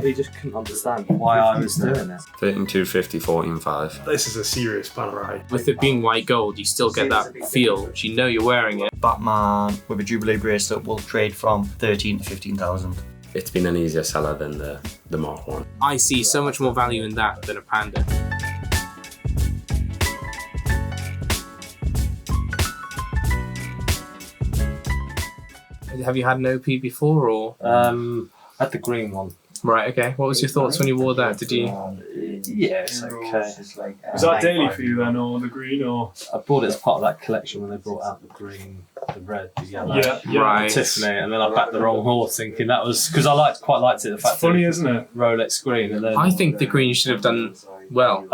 He just couldn't understand why I was doing it. 13250, 14.5. This is a serious Panerai. With it being white gold, you still get that feel, which you know you're wearing it. Batman with a Jubilee bracelet will trade from 13 to 15,000. It's been an easier seller than the Mark 1. I see so much more value in that than a Panda. Have you had an OP before, or? I had the green one. Right, okay. What was your thoughts when you wore that? Did you? Yeah, it's okay. Was that daily for you then, or the green, or? I bought it as part of that collection when they brought out the green, the red, the yellow, Right. the Tiffany, and then I backed the wrong horse thinking that was, because I quite liked it, the fact It's funny, that isn't it? Rolex green, and then... I think the green should have done well.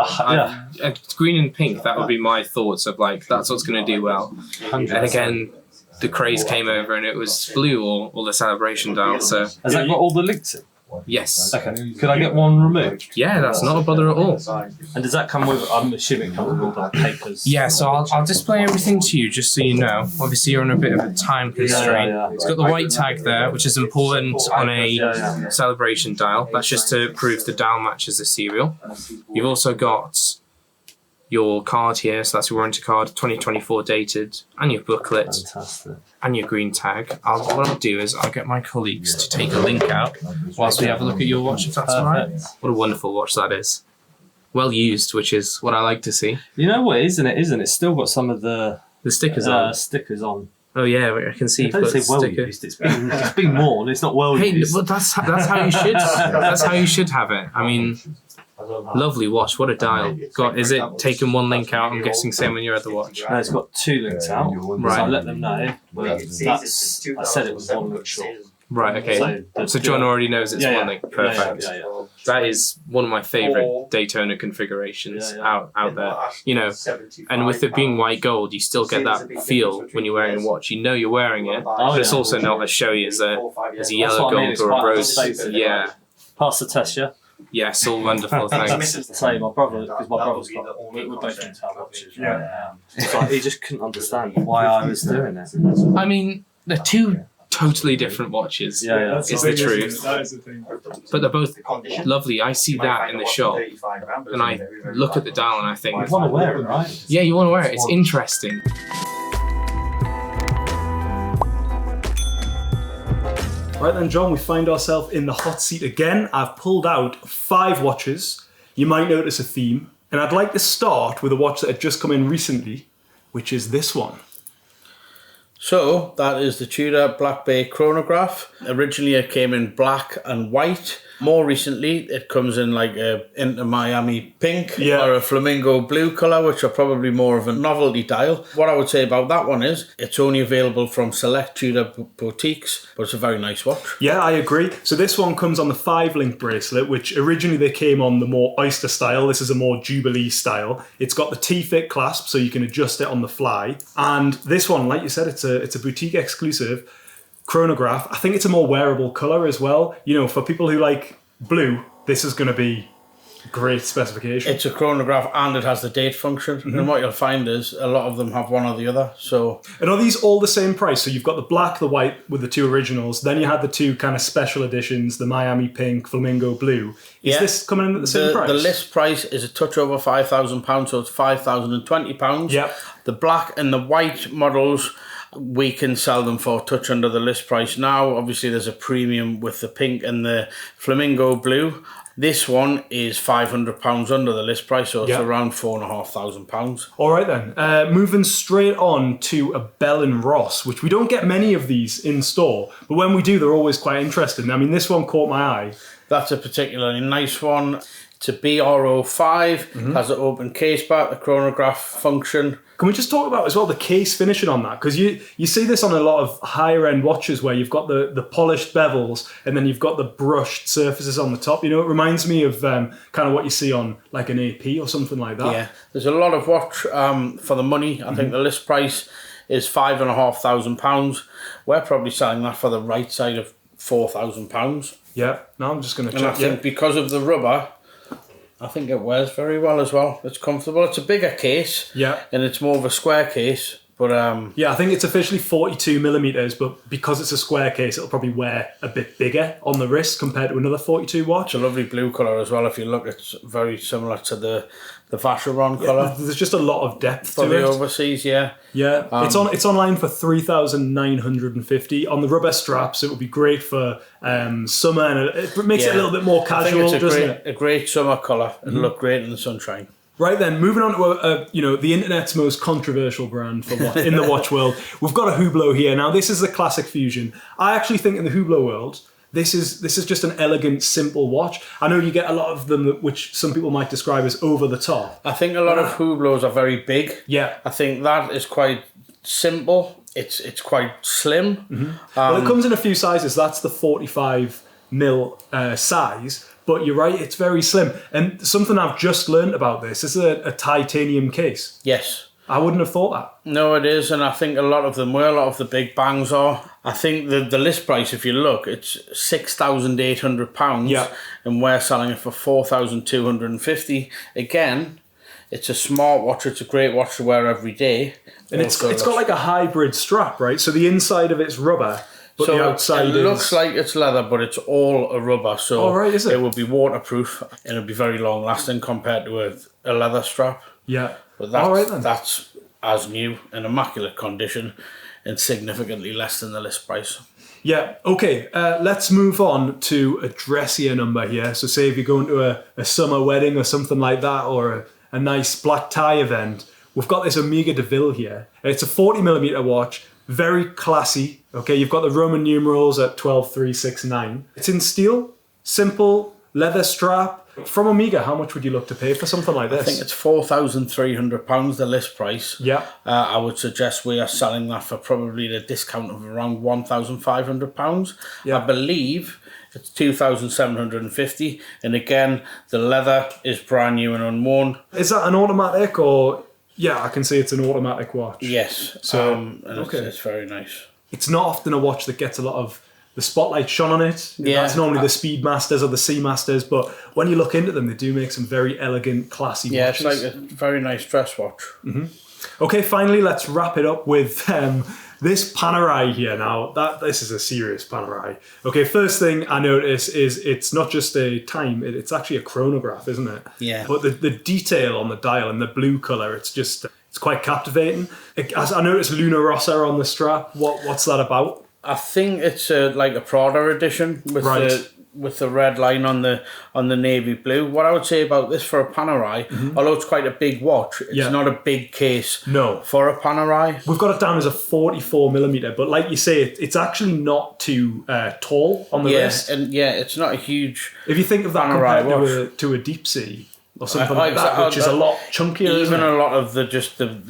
Green and pink, that would be my thoughts of like, that's what's going to do well. 100%. And again, the craze came over and it was blue or the celebration dial, so... Has that got all the links in? Yes. Okay. Could I get one removed? Yeah, that's not a bother at all. And does that come with, I'm assuming it comes with all the papers? Yeah, so I'll display everything to you just so you know. Obviously, you're on a bit of a time constraint. Yeah. It's got the white tag there, which is important on a celebration dial. That's just to prove the dial matches the serial. You've also got your card here, so that's your warranty card, 2024 dated, and your booklet. Fantastic. And your green tag. What I'll do is I'll get my colleagues to take a link out whilst we have a look at your watch, if that's all right. What a wonderful watch that is. Well used, which is what I like to see. You know what, isn't it? It's still got some of the stickers on. Stickers on. Oh yeah, I can see. I don't say well used. It's been worn. It's not well used. Hey, well, that's how you should. That's how you should have it. I mean, lovely watch. What a dial. Is it taking one link out? I'm guessing same on your other watch. No, it's got two links out. Right. So I let them know. I said it was one link short. Right. Okay. So John already knows it's one link. Perfect. Yeah. That is one of my favourite Daytona configurations out there. You know, and with it being white gold, you still get that feel when you're wearing a watch. You know you're wearing it, but it's also not as showy as a yellow gold or a rose. Yeah. Pass the test, yeah? Yes, all wonderful. Thanks. It's the same. My brother's got. We're both into our watches. Yeah. It's like he just couldn't understand why I was doing it. I mean, they're two totally different watches. Yeah. That's It's the the thing, truth. isn't it? That is the thing. But they're both lovely. I see that in the shop, and I look at the dial and I think, You want to wear it, right? yeah, you want to wear it. It's interesting. Right then, John, we find ourselves in the hot seat again. I've pulled out 5 watches. You might notice a theme. And I'd like to start with a watch that had just come in recently, which is this one. So, that is the Tudor Black Bay chronograph. Originally it came in black and white. More recently, it comes in like a Inter Miami pink or a flamingo blue colour, which are probably more of a novelty dial. What I would say about that one is it's only available from select Tudor boutiques, but it's a very nice watch. Yeah, I agree. So this one comes on the 5-link bracelet, which originally they came on the more Oyster style. This is a more Jubilee style. It's got the T-fit clasp, so you can adjust it on the fly. And this one, like you said, it's a boutique exclusive chronograph. I think it's a more wearable colour as well. You know, for people who like blue, this is going to be great specification. It's a chronograph and it has the date function. And what you'll find is a lot of them have one or the other. So, and are these all the same price? So you've got the black, the white with the 2 originals. Then you had the 2 kind of special editions, the Miami pink, flamingo blue. Is this coming in at the same price? The list price is a touch over £5,000, so it's £5,020. Yep. The black and the white models, we can sell them for a touch under the list price now. Obviously, there's a premium with the pink and the flamingo blue. This one is £500 under the list price, so it's around £4,500. All right then, moving straight on to a Bell & Ross, which we don't get many of these in store, but when we do, they're always quite interesting. I mean, this one caught my eye. That's a particularly nice one. It's a BR05, has an open case back, the chronograph function. Can we just talk about as well the case finishing on that? Because you see this on a lot of higher end watches where you've got the polished bevels and then you've got the brushed surfaces on the top. You know, it reminds me of kind of what you see on like an AP or something like that. Yeah, there's a lot of watch for the money. I think the list price is £5,500. We're probably selling that for the right side of £4,000. Yeah, now I'm just going to check. And I think because of the rubber, I think it wears very well as well. It's comfortable. It's a bigger case. Yeah. And it's more of a square case. But yeah, I think it's officially 42 millimeters, but because it's a square case, it'll probably wear a bit bigger on the wrist compared to another 42 watch. It's a lovely blue colour as well. If you look, it's very similar to the Vacheron colour. There's just a lot of depth For to the it. overseas, yeah. Yeah, it's online for 3,950 on the rubber straps. It would be great for summer, and it makes it a little bit more casual, doesn't it? A great summer colour. It'll look great in the sunshine. Right then, moving on to the internet's most controversial brand in the watch world. We've got a Hublot here. Now, this is a classic fusion. I actually think in the Hublot world, this is just an elegant, simple watch. I know you get a lot of them which some people might describe as over the top. I think a lot of Hublots are very big. Yeah. I think that is quite simple. It's quite slim. Mm-hmm. Well, it comes in a few sizes. That's the 45mm size. But you're right, it's very slim. And something I've just learned about this is a titanium case. Yes. I wouldn't have thought that. No, it is, and I think a lot of them were. A lot of the big bangs are. I think the list price, if you look, it's £6,800. Yeah. And we're selling it for £4,250. Again, it's a smart watch. It's a great watch to wear every day. And it's got like a hybrid strap, right? So the inside of it's rubber. But so the outside it looks like it's leather, but it's all a rubber. So is it? It will be waterproof and it'll be very long lasting compared to a leather strap. Yeah. But then. that's as new, in immaculate condition, and significantly less than the list price. Yeah, okay, let's move on to a dressier number here. So say if you're going to a summer wedding or something like that, or a nice black tie event, we've got this Omega de Ville here. It's a 40mm watch, very classy. Okay, you've got the Roman numerals at 12369. It's in steel, simple, leather strap. From Omega, how much would you look to pay for something like this? I think it's £4,300, the list price. Yeah. I would suggest we are selling that for probably the discount of around £1,500. Yeah. I believe it's £2,750. And again, the leather is brand new and unworn. Is that an automatic or... Yeah, I can see it's an automatic watch. Yes. So, it's very nice. It's not often a watch that gets a lot of the spotlight shone on it. Yeah. That's normally the Speedmasters or the Seamasters, but when you look into them, they do make some very elegant, classy watches. Yeah, it's like a very nice dress watch. Mm-hmm. Okay, finally, let's wrap it up with this Panerai here. Now, this is a serious Panerai. Okay, first thing I notice is it's not just a time, it's actually a chronograph, isn't it? Yeah. But the detail on the dial and the blue colour, it's quite captivating. I noticed Luna Rossa on the strap. What's that about? I think it's like a Prada edition with the red line on the navy blue. What I would say about this for a Panerai, although it's quite a big watch, it's not a big case for a Panerai. We've got it down as a 44mm, but like you say, it's actually not too tall on the wrist. And it's not a huge. If you think of that Panerai compared to a deep sea or something like that, which is a lot chunkier. Even a lot of the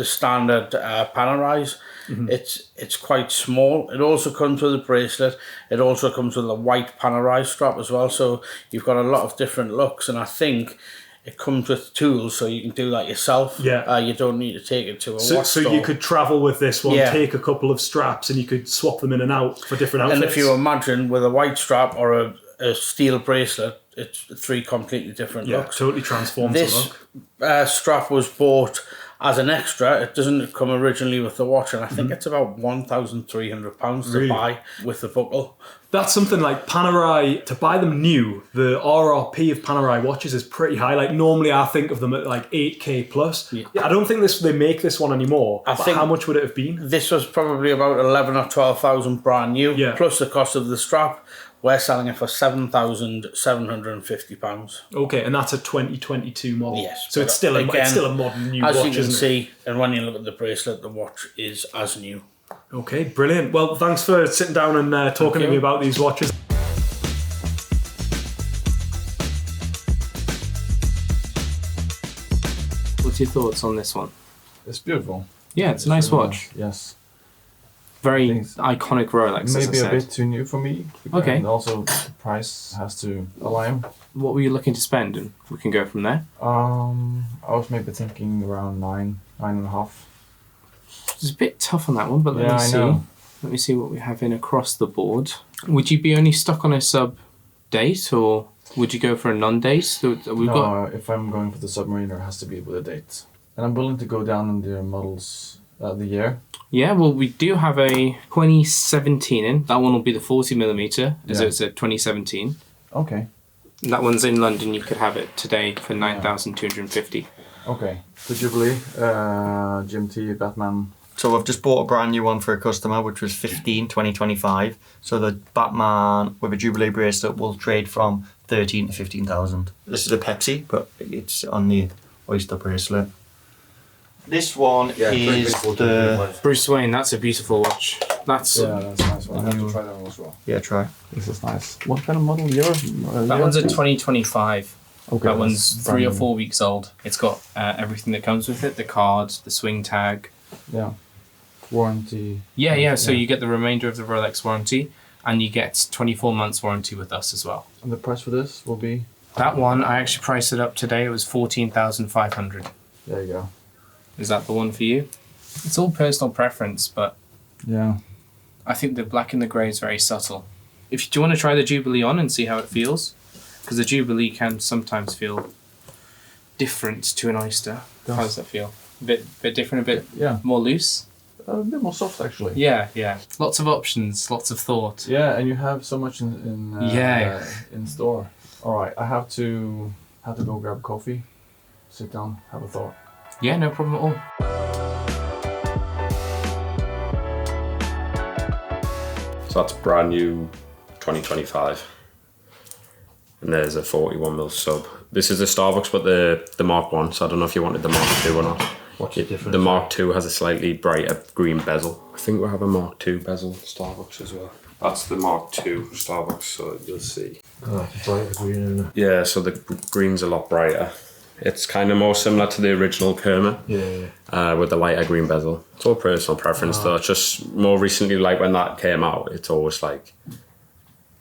standard Panerais. It's quite small. It also comes with a bracelet. It also comes with a white Panerai strap as well. So you've got a lot of different looks, and I think it comes with tools, so you can do that yourself. Yeah. You don't need to take it to a watch store. So you could travel with this one, take a couple of straps, and you could swap them in and out for different outfits. And if you imagine with a white strap or a steel bracelet, it's three completely different looks. Totally transforms the look. This strap was bought as an extra. It doesn't come originally with the watch, and I think it's about £1,300 to buy with the buckle. That's something like Panerai, to buy them new, the RRP of Panerai watches is pretty high. Like normally I think of them at like 8k plus. Yeah, I don't think they make this one anymore. I think how much would it have been? This was probably about 11 or 12,000 brand new, plus the cost of the strap. We're selling it for £7,750. Okay, and that's a 2022 model. Yes. So it's still a modern new watch, as you can isn't see, and when you look at the bracelet, the watch is as new. Okay, brilliant. Well, thanks for sitting down and talking to me about these watches. What's your thoughts on this one? It's beautiful. Yeah, it's a nice watch. Yes. Very iconic Rolex. Maybe a bit too new for me. Okay. And also the price has to align. What were you looking to spend? And we can go from there. I was maybe thinking around 9.5. It's a bit tough on that one, but let me see. Let me see what we have in across the board. Would you be only stuck on a sub date, or would you go for a non-date? If I'm going for the Submariner, it has to be with a date. And I'm willing to go down in their models The year? Yeah, well, we do have a 2017 in. That one will be the 40mm, as Yeah. it's a 2017. Okay. That one's in London. You could have it today for 9,250. Okay. The Jubilee, GMT, Batman. So I've just bought a brand new one for a customer, which was 2025. So the Batman with a Jubilee bracelet will trade from 13 to 15,000. This is a Pepsi, but it's on the Oyster bracelet. This one is the... Bruce Wayne, that's a beautiful watch. That's Yeah, that's a nice one. I have to try that one as well. Yeah, try. This is nice. What kind of model year? that one's a 2025. Okay. That one's that's 3 or brand 4 weeks old. It's got everything that comes with it: the card, the swing tag. new. Yeah. Warranty. Yeah. So Yeah. you get the remainder of the Rolex warranty, and you get 24 months warranty with us as well. And the price for this will be? That one, I actually priced it up today. It was 14,500. There you go. Is that the one for you? It's all personal preference, but Yeah. I think the black and the grey is very subtle. Do you want to try the Jubilee on and see how it feels? Because the Jubilee can sometimes feel different to an Oyster. How does that feel? A bit different, a bit Yeah. more loose? A bit more soft actually. Yeah. Lots of options, lots of thought. Yeah, and you have so much in store. All right, I have to go grab coffee, sit down, have a thought. Yeah, no problem at all. So that's brand new 2025. And there's a 41mm sub. This is a Starbucks, but the Mark 1, so I don't know if you wanted the Mark 2 or not. What's the difference? The Mark 2 has a slightly brighter green bezel. I think we'll have a Mark 2 bezel Starbucks as well. That's the Mark 2 Starbucks, so you'll see. Oh, it's brighter green, isn't it? Yeah, so the green's a lot brighter. It's kind of more similar to the original Kerma, with the lighter green bezel. It's all personal preference though. It's just more recently, like when that came out, it's always like,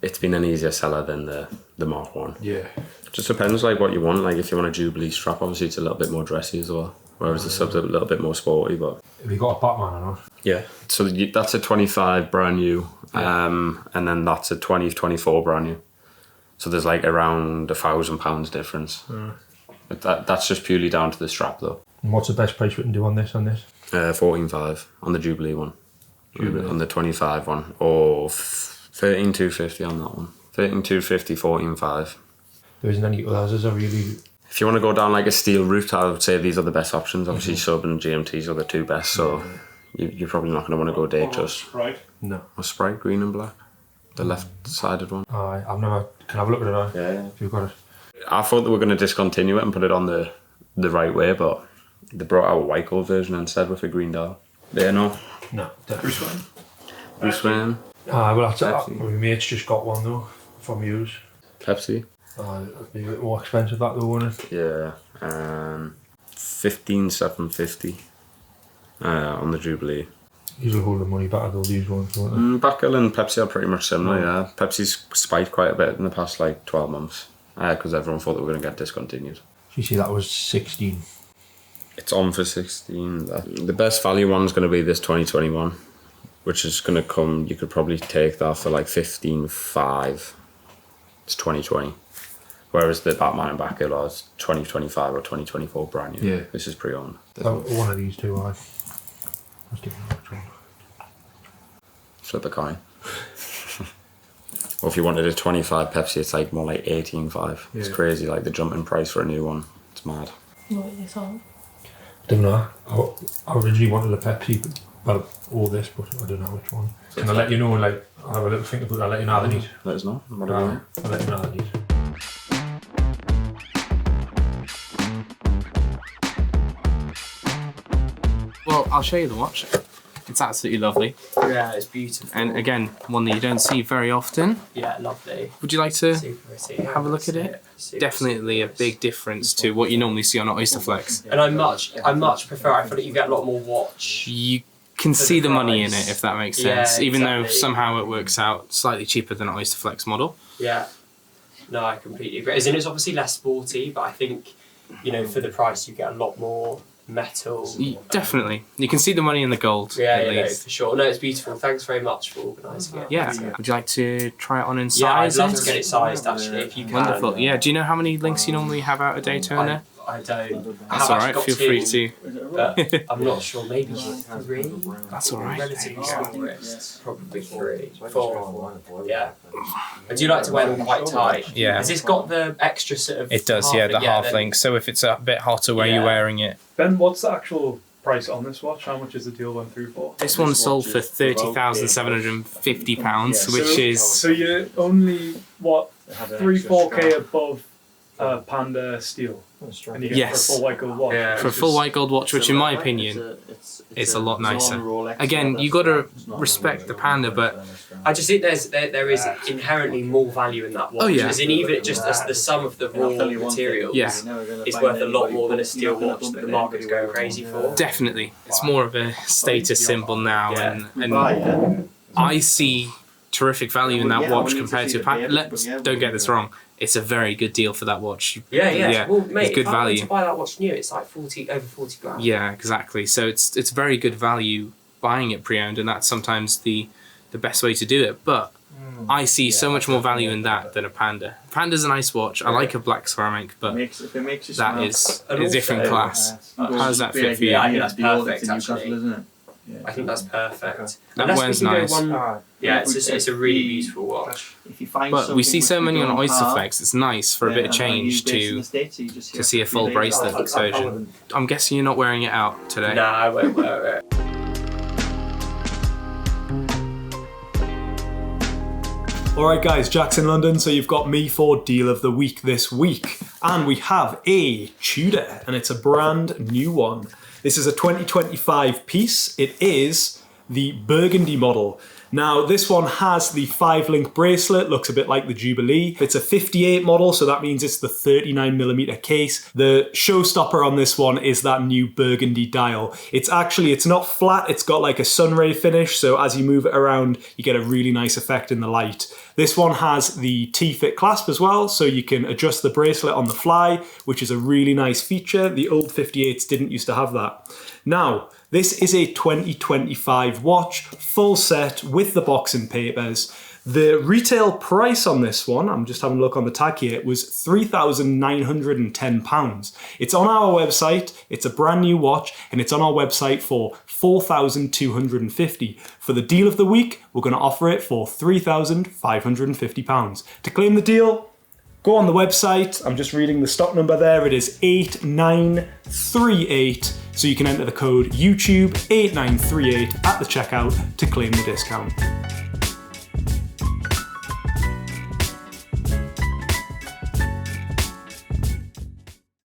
it's been an easier seller than the Mark 1. Yeah. It just depends like what you want. Like if you want a Jubilee strap, obviously it's a little bit more dressy as well. Whereas the sub's a little bit more sporty, but... Have you got a Batman or not? Yeah. So that's a 25 brand new, and then that's a 2024 brand new. So there's like around £1,000 difference. But that's just purely down to the strap though. And what's the best price we can do on this? 14.5 on the Jubilee one. Jubilee. On the 25 one. Or 13,250 on that one. 13,250, 14.5. There isn't any others that are really... If you want to go down like a steel route, I would say these are the best options. Obviously Sub and GMTs are the two best, so you're probably not going to want to go Datejust. Right. No. Or Sprite, green and black. The left-sided one. I've never... Can I have a look at it now? Yeah. If you've got it. I thought they were going to discontinue it and put it on the right way, but they brought out a white gold version instead with a green dial. There, no. No. Bruce Wayne. Bruce Wayne. Well, that's Pepsi. my mate's just got one though, from use. Pepsi. It'd be a bit more expensive that though, wouldn't it? Yeah. 15,750 on the Jubilee. These will hold the money better though, these ones, won't they? Batgirl and Pepsi are pretty much similar, yeah. Pepsi's spiked quite a bit in the past like 12 months because everyone thought they were going to get discontinued. So you see that was 16. It's on for 16. The best value one's going to be this 2021, which is going to come, you could probably take that for like 15.5. It's 2020. Whereas the Batman and Batgirl is 2025 or 2024 brand new. Yeah. This is pre-owned. One of these two, I was thinking which one. Flip a coin. Or if you wanted a 25 Pepsi, it's like more like 18.5. It's Yeah. crazy, like the jump in price for a new one. It's mad. What is on? Don't know. I originally wanted a Pepsi, but all this, but I don't know which one. Can I let you know? Like, I'll have a little think about it. I'll let you know how they need. Let us know. I'll let you know how they need. Well, I'll show you the watch. It's absolutely lovely. Yeah, it's beautiful. And again, one that you don't see very often. Yeah, lovely. Would you like to Super pretty. have a look at it? Super, Definitely a big difference to what you normally see on an Oyster Flex. And I much prefer. I feel like you get a lot more watch. You can For see the the money in price. it, if that makes Yeah, sense. Even though exactly. somehow it works out slightly cheaper than an Oyster Flex model. Yeah. No, I completely agree. As in, it's obviously less sporty, but I think, for the price, you get a lot more metal. Definitely. You can see the money in the gold, Yeah, at no, least. for sure. No, it's beautiful. Thanks very much for organising it. Yeah. Would you like to try it on in Yeah, I'd sizes? love to get it sized actually, if you can. Wonderful. Yeah. Do you know how many links you normally have out of Daytona? I don't. That's alright, feel free to. But I'm not sure, maybe 3. That's alright. Relatively small wrists, probably 3, 4. Yeah. I do like to wear them quite tight. Yeah. Has this got the extra sort of. It does, yeah, the half link. So if it's a bit hotter where you're wearing it. Ben, what's the actual price on this watch? How much is the deal went through for? This one sold for £30,750, which is. So you're only, what, 3-4K above Panda steel? And you get Yes. for a full white gold watch. For a full white gold watch, which in my opinion, it's a lot nicer. Again, you got to respect the Panda, but I just think there is inherently more value in that watch. Oh, yeah. As in even just as the sum of the raw materials is worth a lot more than a steel watch that the market's going crazy for. definitely, it's more of a status symbol now, and I see terrific value in that watch compared to a Panda. Don't get this wrong. It's a very good deal for that watch. Yeah. Well, mate, it's good if I value. wanted to buy that watch new, it's like over 40 grand. Yeah, exactly. So it's very good value buying it pre-owned, and that's sometimes the best way to do it. But I see so much more value in that than a Panda. Panda's a nice watch. I like a black ceramic, but that is a different class. How does that fit for you? Yeah, I think that's perfect, actually. Isn't it? Yeah. I think that's perfect. That wears nice. It's a really beautiful watch. But we see so many on Oyster Flex. It's nice for a bit of change to see a full bracelet version. I'm guessing you're not wearing it out today. No, I won't wear it. Alright guys, Jack's in London, so you've got me for Deal of the Week this week. And we have a Tudor, and it's a brand new one. This is a 2025 piece. It is the Burgundy model. Now, this one has the 5-link bracelet, looks a bit like the Jubilee. It's a 58 model, so that means it's the 39mm case. The showstopper on this one is that new burgundy dial. It's not flat, it's got like a sunray finish, so as you move it around, you get a really nice effect in the light. This one has the T-fit clasp as well, so you can adjust the bracelet on the fly, which is a really nice feature. The old 58s didn't used to have that. Now, this is a 2025 watch, full set with the box and papers. The retail price on this one, I'm just having a look on the tag here, was £3,910. It's on our website, it's a brand new watch, and it's on our website for £4,250. For the deal of the week, we're going to offer it for £3,550. To claim the deal, go on the website. I'm just reading the stock number there. It is 8938. So you can enter the code YouTube8938 at the checkout to claim the discount.